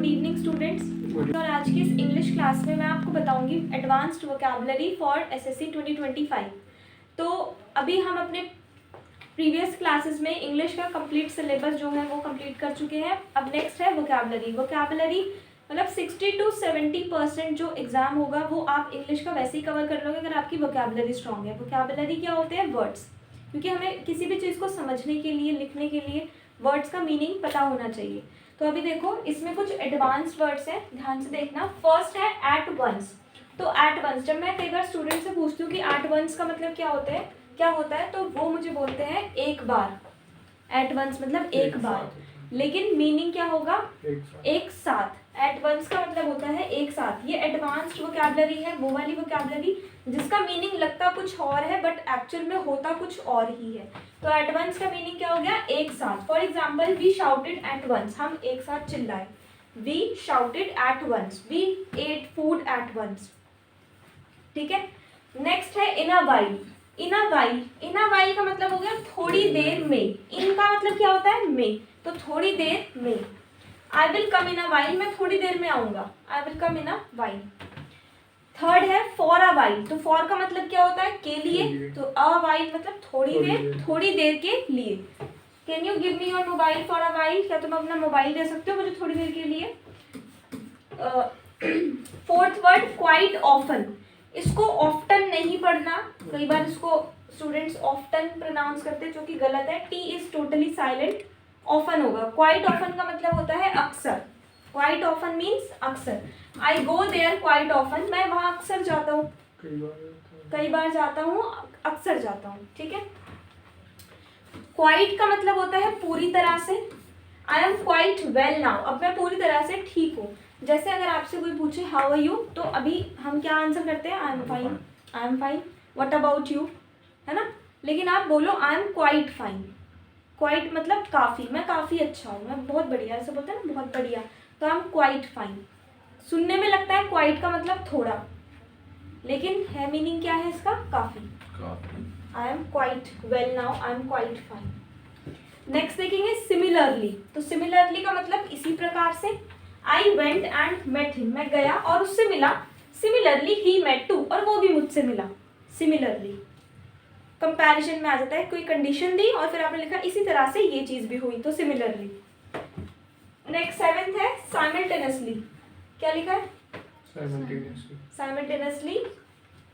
Good evening students. और आज की इस इंग्लिश क्लास में मैं आपको बताऊंगी एडवांस्ड वोकैबुलरी फॉर एसएससी 2025। तो अभी हम अपने प्रीवियस क्लासेस में इंग्लिश का कंप्लीट सिलेबस जो है वो कंप्लीट कर चुके हैं। अब नेक्स्ट है वोकैबुलरी। वोकैबुलरी मतलब 60 to 70% जो एग्जाम होगा वो आप इंग्लिश का वैसे ही कवर कर लोगे अगर आपकी वोकैबुलरी स्ट्रॉन्ग है। वोकैबुलरी क्या होते हैं? वर्ड्स। क्योंकि हमें किसी भी चीज़ को समझने के लिए, लिखने के लिए वर्ड्स का मीनिंग पता होना चाहिए। तो अभी देखो इसमें कुछ एडवांस्ड वर्ड्स हैं, ध्यान से देखना। फर्स्ट है एट वंस। तो एट वंस, जब मैं कई बार स्टूडेंट से पूछती हूँ कि एट वंस का मतलब क्या होता है तो वो मुझे बोलते हैं एक बार। एट वंस मतलब एक बार, लेकिन मीनिंग क्या होगा? एक साथ। एट वंस का मतलब होता है एक साथ। ये एडवांस्ड वोकैबुलरी है, वो वाली वोकैबुलरी जिसका मीनिंग लगता कुछ और है बट एक्चुअल में होता कुछ और ही है। तो एट वंस का मीनिंग क्या हो गया? एक साथ। For example, we shouted at once, हम एक साथ चिल्लाए। We shouted at once, we ate food at once. ठीक है। नेक्स्ट है इन a while. In a while का मतलब हो गया थोड़ी देर में। इन का मतलब क्या होता है? में। तो थोड़ी देर में। I will come in a while, मैं थोड़ी देर में आऊंगा। I will come in a while. Third है फॉर अ वाइल। तो फॉर का मतलब क्या होता है? के लिए। तो अ वाइल मतलब थोड़ी देर के लिए। Can you give me your mobile for a while? क्या तुम अपना मोबाइल दे सकते हो मुझे थोड़ी देर के लिए? Fourth word quite often. इसको ऑफ्टन नहीं पढ़ना, कई बार इसको स्टूडेंट्स ऑफ्टन प्रोनाउंस करते हैं जो कि गलत है। T is totally silent, often होगा। क्वाइट ऑफन का मतलब होता है अक्सर। क्वाइट ऑफन मीन्स अक्सर। आई गो देयर क्वाइट ऑफन, मैं वहां अक्सर जाता हूँ, कई बार जाता हूँ, अक्सर जाता हूँ। ठीक है। क्वाइट का मतलब होता है पूरी तरह से। आई एम क्वाइट वेल नाउ, अब मैं पूरी तरह से ठीक हूँ। जैसे अगर आपसे कोई पूछे हाउ आर यू, तो अभी हम क्या आंसर करते हैं? I am fine, I am fine. What about you, है ना? लेकिन आप बोलो आई एम क्वाइट फाइन। क्वाइट मतलब काफ़ी, मैं काफ़ी अच्छा हूँ, मैं बहुत बढ़िया, ऐसे बोलते हैं ना, बहुत बढ़िया। तो आई एम क्वाइट फाइन। सुनने में लगता है क्वाइट का मतलब थोड़ा, लेकिन है मीनिंग क्या है इसका? काफ़ी। I am quite well now, I am quite fine. Next देखेंगे सिमिलरली। तो सिमिलरली का मतलब इसी प्रकार से। I went and met him, मैं गया और उससे मिला। सिमिलरली ही मेट टू, और वो भी मुझसे मिला। सिमिलरली कंपैरिजन में आ जाता है, कोई कंडीशन दी और फिर आपने लिखा इसी तरह से ये चीज भी हुई, तो सिमिलरली। नेक्स्ट सेवेंथ है साइमल्टेनियसली। क्या लिखा है? साइमल्टेनियसली।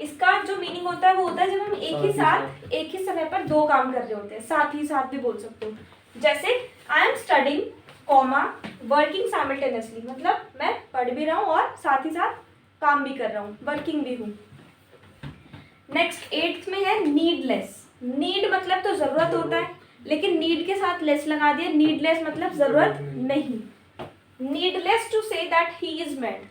इसका जो मीनिंग होता है वो होता है जब हम एक ही समय पर दो काम कर रहे होते हैं। साथ ही साथ भी बोल सकते हो। जैसे I am studying comma working simultaneously, मतलब मैं पढ़ भी रहा हूँ और साथ ही साथ काम भी कर रहा हूँ, वर्किंग भी हूँ। नेक्स्ट एट्थ में है नीडलेस। नीड मतलब तो जरूरत होता है, लेकिन नीड के साथ लेस लगा दिया। नीडलेस मतलब जरूरत नहीं। Needless to say that he is mad.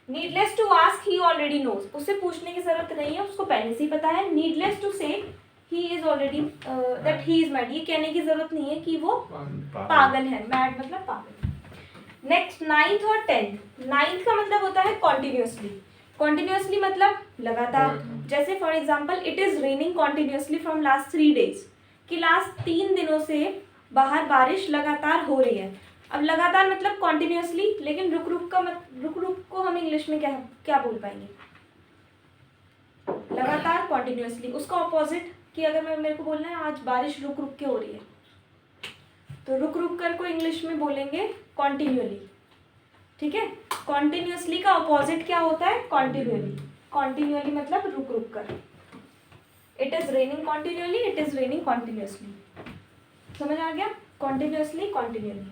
Needless to ask he already knows, उससे पूछने की जरूरत नहीं है, उसको पहले से ही पता है। नीडलेस टू से he is already that he is mad, ये कहने की जरूरत नहीं है कि वो पागल है। मैड मतलब पागल। नेक्स्ट नाइन्थ और टेंथ। नाइन्थ का मतलब होता है कॉन्टिन्यूसली। कॉन्टिन्यूसली मतलब लगातार। जैसे for example, it is raining continuously from last 3 days, कि लास्ट 3 दिनों से बाहर बारिश लगातार हो रही है। अब लगातार मतलब कॉन्टिन्यूसली, लेकिन रुक रुक को हम इंग्लिश में क्या बोल पाएंगे? लगातार कॉन्टिन्यूसली। उसका ऑपोजिट कि अगर मेरे को बोलना है आज बारिश रुक रुक के हो रही है, तो रुक रुक कर को इंग्लिश में बोलेंगे कॉन्टिन्यूअली। ठीक है। कॉन्टिन्यूअसली का ऑपोजिट क्या होता है? कॉन्टिन्यूअली। कॉन्टिन्यूअली मतलब रुक रुक कर। It is raining continually, it is raining continuously. समझ आ गया? Continuously, continually.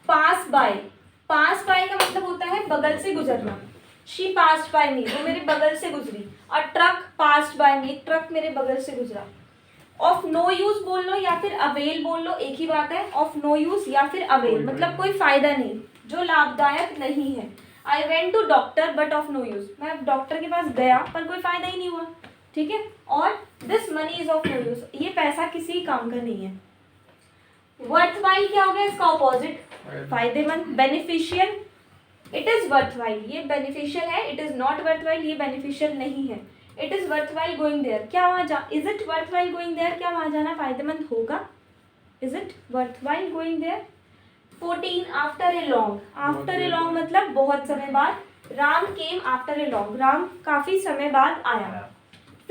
Pass by. Pass by का मतलब होता है बगल से गुजरना। शी पास्ड बाय मी, वो मेरे बगल से गुजरी। और truck passed by me, truck मेरे बगल से गुजरा। ऑफ नो यूज बोल लो या फिर अवेल बोल लो, एक ही बात है। ऑफ नो यूज या फिर अवेल मतलब कोई फायदा नहीं, जो लाभदायक नहीं है। I went to doctor but of no use, मैं डॉक्टर के पास गया पर कोई फायदा ही नहीं हुआ। ठीक है। और this money is of no use, ये पैसा किसी काम का नहीं है। वर्थवाइल क्या हो गया? इसका ऑपोजिट फायदेमंद, बेनिफिशियल। इट इज वर्थवाइल, ये बेनिफिशियल है। इट इज नॉट वर्थवाइल, ये बेनिफिशियल नहीं है। It is worthwhile going there, क्या वहाँ जा, is it worthwhile going there, क्या वहाँ जाना फ़ायदेमंद होगा, is it worthwhile going there. 14 after a long, after a long मतलब बहुत समय बाद, Ram came after a long, Ram काफ़ी समय बाद आया।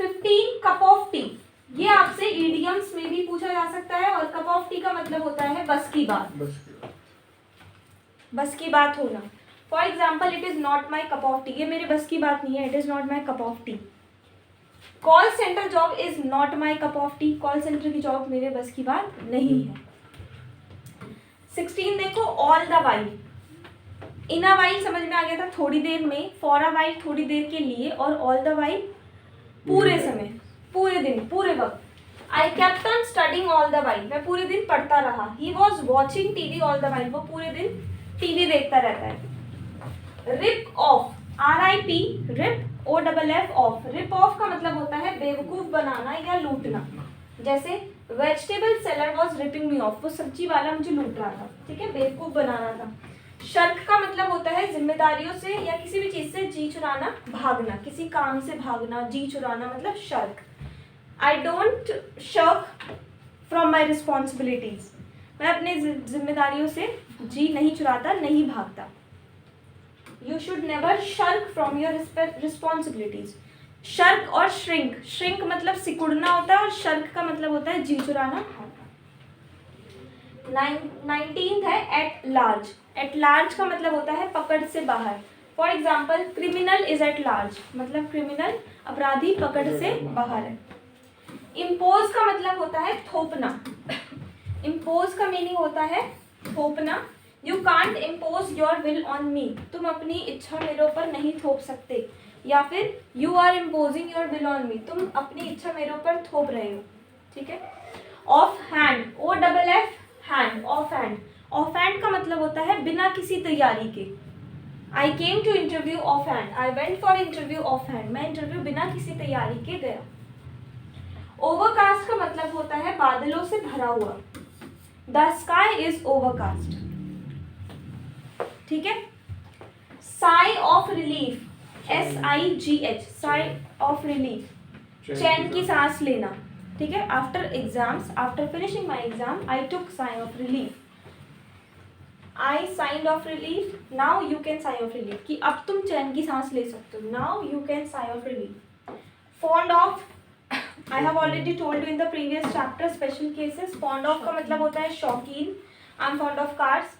15 कप ऑफ टी, ये आपसे ईडियम्स में भी पूछा जा सकता है, और कप ऑफ टी का मतलब होता है बस की बात, बस की बात होना। For example, it is not my cup of T, ये मेरे बस की बात नहीं है, it is not my cup of T. Call centre job is not my cup of T, call centre की जॉब मेरे बस की बात नहीं है। 16 देखो, all the while, in a while समझ में आ गया था थोड़ी देर में, फॉर अ वाइल थोड़ी देर के लिए, और ऑल द वाइल पूरे समय, पूरे दिन, पूरे वक्त। I kept on studying all the while, मैं पूरे दिन पढ़ता रहा। He was watching TV all the while, वो पूरे दिन टीवी देखता रहता है। Rip off, RIP, rip OFF off, rip off का मतलब होता है बेवकूफ बनाना या लूटना। जैसे vegetable seller was ripping me off, वो सब्जी वाला मुझे लूट रहा था, ठीक है, बेवकूफ बना रहा था। शर्क का मतलब होता है जिम्मेदारियों से या किसी भी चीज से जी चुराना, भागना, किसी काम से भागना, जी चुराना मतलब shark. I don't shark from my responsibilities, मैं अपने जिम्मेदारियों से जी नहीं चुराता, नहीं भागता। You should never shark from your responsibilities. Shark और श्रिंक, श्रिंक मतलब सिकुड़ना होता है, और शर्क का मतलब होता है जी चुराना। 19th है एट लार्ज, एट लार्ज का मतलब होता है पकड़ से बाहर। For example, criminal is at large, मतलब क्रिमिनल, अपराधी पकड़ से बाहर है। इम्पोज का मतलब होता है थोपना, इम्पोज का मीनिंग होता है थोपना। You can't impose your will on me, तुम अपनी इच्छा मेरे ऊपर नहीं थोप सकते, या फिर you are imposing your will on me, तुम अपनी इच्छा मेरे ऊपर थोप रहे हो, ठीक है। Off hand, OFF hand, off hand, off hand का मतलब होता है बिना किसी तैयारी के। I came to interview off hand, I went for interview off hand, मैं इंटरव्यू बिना किसी तैयारी के गया। ओवरकास्ट का मतलब होता है बादलों से भरा हुआ, द स्काई इज ओवरकास्ट, ठीक है। Sigh of relief, SIGH, sigh of relief, चैन की सांस लेना, ठीक है। After exams, after finishing my exam, I took sigh of relief, I sighed of relief, now you can sigh of relief, कि अब तुम चैन की सांस ले सकते हो, now you can sigh of relief. Fond of, I have already told you in the previous chapter special cases, fond of का मतलब होता है शौकीन, I am fond of cars.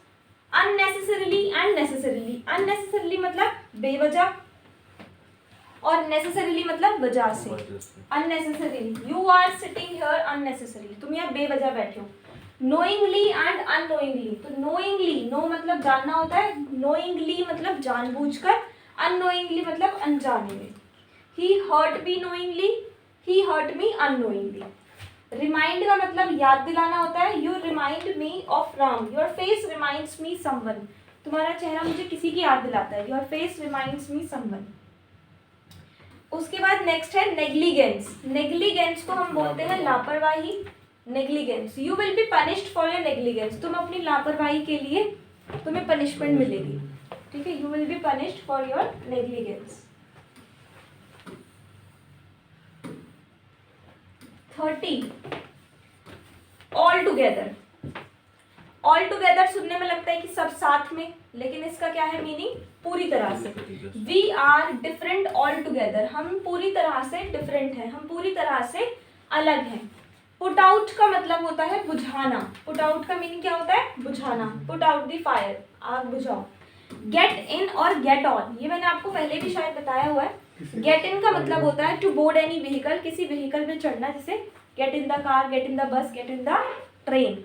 Unnecessarily and necessarily, unnecessarily मतलब बेवजह, और नेसेसरीली मतलब वजह से। Unnecessarily, you are sitting here unnecessarily, तुम यहाँ बेवजह बैठे हो। नोइंगली एंड अननोइंगली, तो नोइंगली, नो मतलब जानना होता है, नोइंगली मतलब जानबूझकर, अननोइंगली मतलब अनजाने में। ही हर्ट मी नोइंगली, ही हर्ट मी अननोइंगली। रिमाइंड का मतलब याद दिलाना होता है, you remind me of Ram, your face reminds me someone, तुम्हारा चेहरा मुझे किसी की याद दिलाता है, your face reminds me someone. उसके बाद नेक्स्ट है नेग्लिजेंस, नेग्लिजेंस को हम बोलते हैं लापरवाही, negligence. You will be punished for your negligence, तुम अपनी लापरवाही के लिए तुम्हें पनिशमेंट मिलेगी, ठीक है। You will be punished for your negligence. 30 all together, all together सुनने में लगता है कि सब साथ में, लेकिन इसका क्या है मीनिंग, पूरी तरह से। We are different all together, हम पूरी तरह से डिफरेंट हैं, हम पूरी तरह से अलग हैं। पुट आउट का मतलब होता है बुझाना, पुट आउट का मीनिंग क्या होता है, बुझाना। पुट आउट द फायर, आग बुझाओ। गेट इन और गेट ऑन, ये मैंने आपको पहले भी शायद बताया हुआ है। गेट इन का मतलब होता है टू बोर्ड एनी व्हीकल, किसी व्हीकल में चढ़ना, जैसे get in the car, get in the bus, get in the train.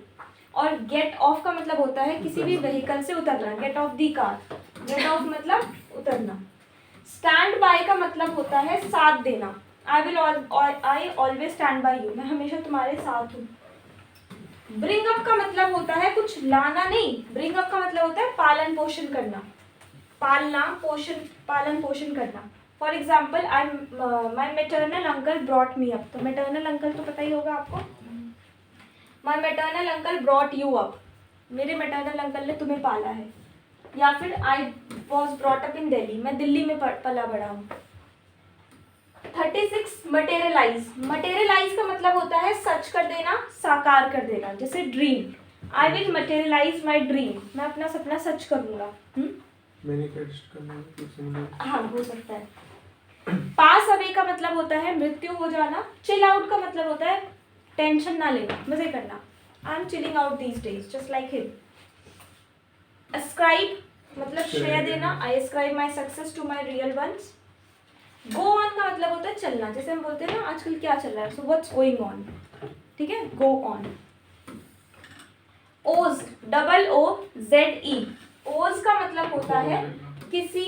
और गेट ऑफ का मतलब होता है किसी भी व्हीकल से उतरना, get off the car, get off मतलब उतरना। स्टैंड बाय का मतलब होता है साथ देना, I always stand by you, मैं हमेशा तुम्हारे साथ हूँ। ब्रिंग अप का मतलब होता है कुछ लाना नहीं, ब्रिंग अप का मतलब होता है पालन पोषण करना, पालना पोषण, पालन पोषण करना। For example, my maternal uncle brought me up, तो मेटर्नल अंकल तो पता ही होगा आपको, my maternal uncle brought you up, मेरे मेटर्नल अंकल ने तुम्हें पाला है। या फिर I was brought up in Delhi, मैं दिल्ली में पला बड़ा हूँ। 36 मटेरियलाइज। मटेरियलाइज का मतलब होता है सच कर देना, साकार कर देना। जैसे dream, I will materialise my dream, मैं अपना सपना सच करूंगा। मैनिफेस्ट करना, हाँ हो सकता है। पास अवे का मतलब होता है मृत्यु हो जाना। चिल आउट का मतलब होता है टेंशन ना लेना, मजे करना। I am chilling out these days just like him. Ascribe मतलब श्रेय देना, I ascribe my success to my real ones. Go on का मतलब होता है चलना, जैसे हम बोलते हैं ना आजकल क्या चल रहा है, सो व्हाट्स गोइंग ऑन, ठीक है, गो ऑन। ओज, डबल ओ जेड ई, ओज का मतलब होता है किसी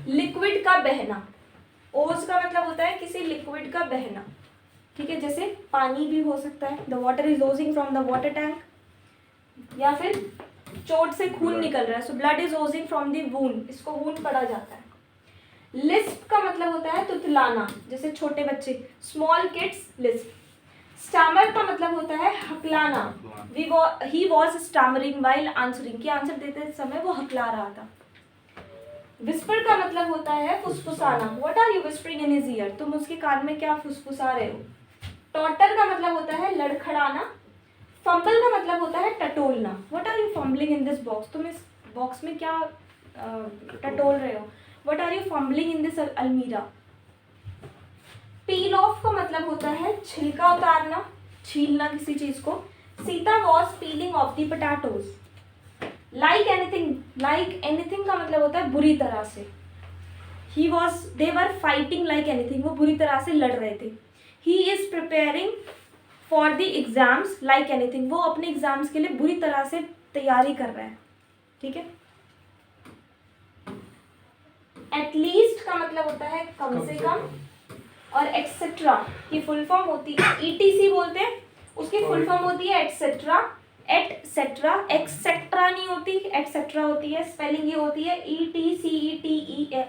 लिक्विड का बहना। ओज का मतलब होता है किसी लिक्विड का बहना, ठीक है, जैसे पानी भी हो सकता है, the water is Ojing from the water tank, या फिर चोट से खून निकल रहा है, so blood is Ojing from the wound, इसको वूंड पढ़ा जाता है। लिस्प का मतलब होता है तुतलाना, जैसे छोटे बच्चे, स्मॉल किड्स लिस्प। स्टैमर का मतलब होता है हकलाना, he was stammering while answering, कि आंसर देते समय वो हकला रहा था। विस्पर का मतलब होता है फुसफुसाना, what are you whispering in his ear, तुम उसके कान में क्या फुसफुसा रहे हो। टॉटर का मतलब होता है लड़खड़ाना। फंबल का मतलब होता है टटोलना, what are you fumbling in this box, तुम इस बॉक्स में क्या टटोल रहे हो, what are you fumbling in this almirah. Peel of का मतलब होता है छिलका उतारना, छीलना किसी चीज को। Sita was piling of the potatoes. Like anything का मतलब होता है बुरी तरह से। दे वर फाइटिंग लाइक एनीथिंग, वो बुरी तरह से लड़ रहे थे। He is preparing for the exams like anything, वो अपने एग्जाम्स के लिए बुरी तरह से तैयारी कर रहा है, ठीक है। एटलीस्ट का मतलब होता है कम से कम, और एक्सेट्रा की फुल फॉर्म होती है, ETC बोलते हैं, उसकी फुल फॉर्म होती है एटसेट्रा। एटसेट्रा, एक्सेट्रा नहीं होती, एटसेट्रा होती है, स्पेलिंग ये होती है ETCETERA,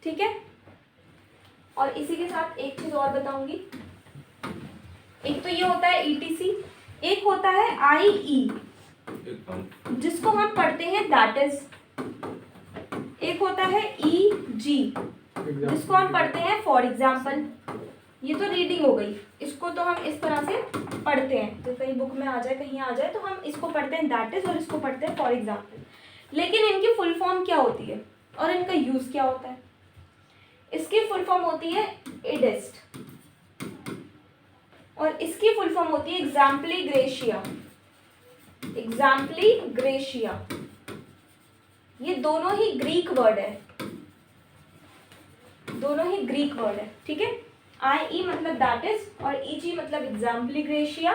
ठीक है। और इसी के साथ एक चीज और बताऊंगी, एक तो ये होता है ETC, एक होता है IE जिसको हम पढ़ते हैं दैट इज, एक होता है EG जिसको हम पढ़ते हैं फॉर एग्जाम्पल। ये तो रीडिंग हो गई, इसको तो हम इस तरह से पढ़ते हैं, तो कहीं बुक में आ जाए कहीं आ जाए तो हम इसको पढ़ते हैं दैट इज और इसको पढ़ते हैं फॉर एग्जाम्पल। लेकिन इनकी फुल फॉर्म क्या होती है और इनका यूज क्या होता है। इसकी फुल फॉर्म होती है इडिस्ट और इसकी फुल फॉर्म होती है एग्जाम्पली ग्रेशिया। एग्जाम्पली ग्रेशिया, ये दोनों ही ग्रीक वर्ड है, दोनों ही ग्रीक वर्ड है, ठीक है। IE मतलब दैट इज और EG मतलब एग्जाम्पली ग्रेशिया।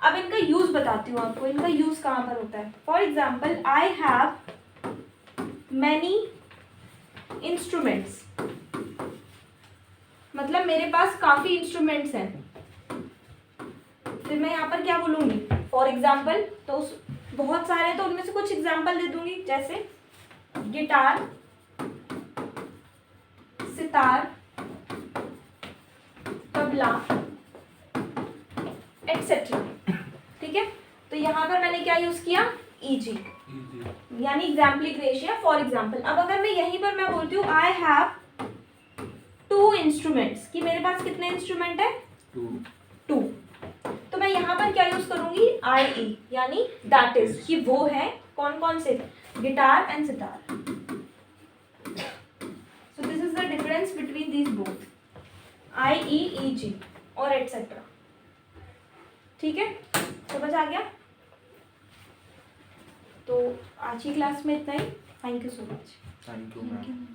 अब इनका यूज बताती हूँ आपको, इनका यूज कहाँ पर होता है। For example, I have many instruments, मतलब मेरे पास काफी इंस्ट्रूमेंट्स हैं। फिर मैं यहाँ पर क्या बोलूंगी, फॉर एग्जाम्पल, तो बहुत सारे हैं तो उनमें से कुछ एग्जाम्पल दे दूंगी, जैसे गिटार, सितार, तबला, एक्सेट्रा, ठीक है। तो यहाँ पर मैंने क्या यूज किया, EG यानी एग्जाम्पली ग्रेशिया, फॉर एग्जाम्पल। अब अगर मैं यहीं पर मैं बोलती हूँ आई हैव 2 इंस्ट्रूमेंट्स, कि मेरे पास कितने इंस्ट्रूमेंट है, 2, तो मैं यहाँ पर क्या यूज करूंगी, IE यानी दैट इज, कि वो है कौन कौन से, guitar and sitar. So this is the difference between these both, IE, EG और एटसेट्रा, ठीक है, समझ आ गया। तो आज की क्लास में इतना ही, thank you so much. Thank you ma'am.